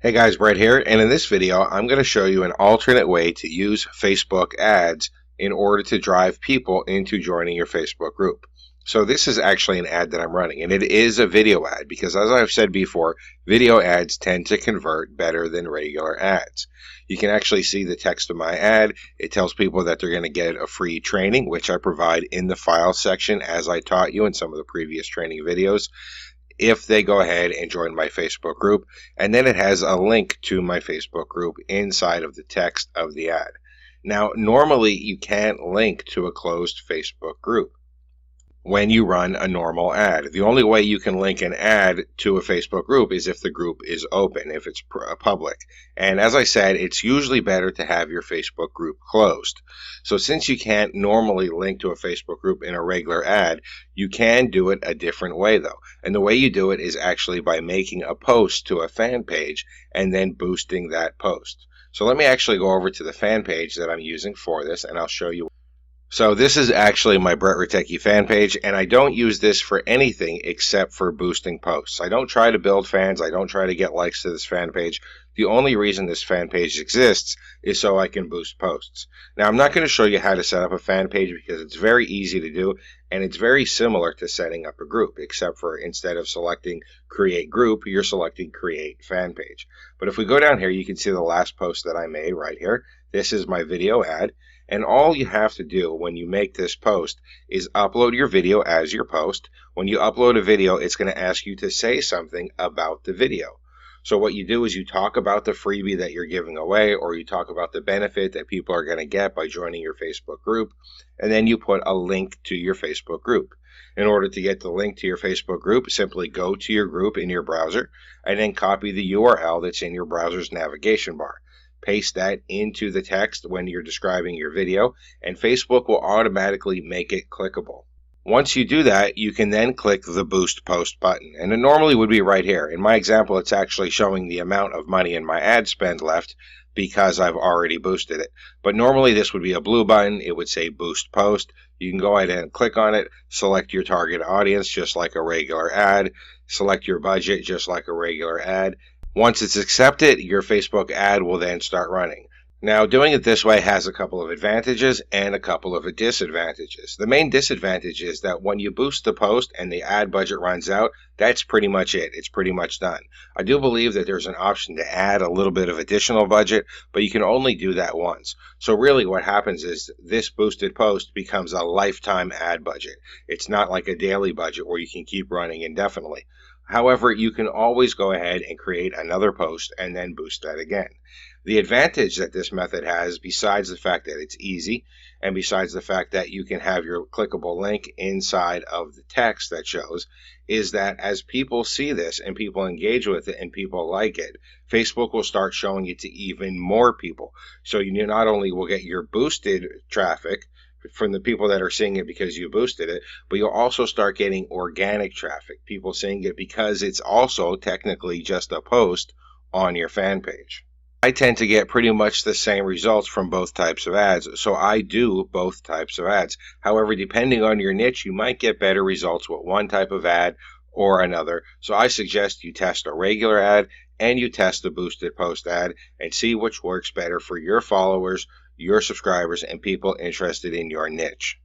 Hey guys, Brett here, and in this video I'm going to show you an alternate way to use Facebook ads in order to drive people into joining your Facebook group. So this is actually an ad that I'm running, and it is a video ad because, as I've said before, video ads tend to convert better than regular ads. You can actually see the text of my ad. It tells people that they're going to get a free training, which I provide in the file section as I taught you in some of the previous training videos, if they go ahead and join my Facebook group. And then it has a link to my Facebook group inside of the text of the ad. Now, normally you can't link to a closed Facebook group when you run a normal ad. The only way you can link an ad to a Facebook group is if the group is open, if it's public. And as I said, it's usually better to have your Facebook group closed. So since you can't normally link to a Facebook group in a regular ad, you can do it a different way though. And the way you do it is actually by making a post to a fan page and then boosting that post. So let me actually go over to the fan page that I'm using for this, and I'll show you. So this is actually my Brett Ratecky fan page, and I don't use this for anything except for boosting posts. I don't try to build fans. I don't try to get likes to this fan page. The only reason this fan page exists is so I can boost posts. Now, I'm not going to show you how to set up a fan page because it's very easy to do, and it's very similar to setting up a group, except for instead of selecting create group, you're selecting create fan page. But if we go down here, you can see the last post that I made right here. This is my video ad. And all you have to do when you make this post is upload your video as your post. When you upload a video, it's going to ask you to say something about the video. So what you do is you talk about the freebie that you're giving away, or you talk about the benefit that people are going to get by joining your Facebook group, and then you put a link to your Facebook group. In order to get the link to your Facebook group, simply go to your group in your browser and then copy the URL that's in your browser's navigation bar. Paste that into the text when you're describing your video, and Facebook will automatically make it clickable. Once you do that, you can then click the Boost Post button, and it normally would be right here. In my example, it's actually showing the amount of money in my ad spend left because I've already boosted it. But normally this would be a blue button. It would say Boost Post. You can go ahead and click on it, select your target audience just like a regular ad, select your budget just like a regular ad. Once it's accepted, your Facebook ad will then start running. Now, doing it this way has a couple of advantages and a couple of disadvantages. The main disadvantage is that when you boost the post and the ad budget runs out, that's pretty much it. It's pretty much done. I do believe that there's an option to add a little bit of additional budget, but you can only do that once. So really what happens is this boosted post becomes a lifetime ad budget. It's not like a daily budget where you can keep running indefinitely. However, you can always go ahead and create another post and then boost that again. The advantage that this method has, besides the fact that it's easy, and besides the fact that you can have your clickable link inside of the text that shows, is that as people see this and people engage with it and people like it, Facebook will start showing it to even more people. So you not only will get your boosted traffic from the people that are seeing it because you boosted it, but you'll also start getting organic traffic, people seeing it because it's also technically just a post on your fan page. I tend to get pretty much the same results from both types of ads, so I do both types of ads. However, depending on your niche, you might get better results with one type of ad or another. So I suggest you test a regular ad and you test the boosted post ad and see which works better for your followers, your subscribers, and people interested in your niche.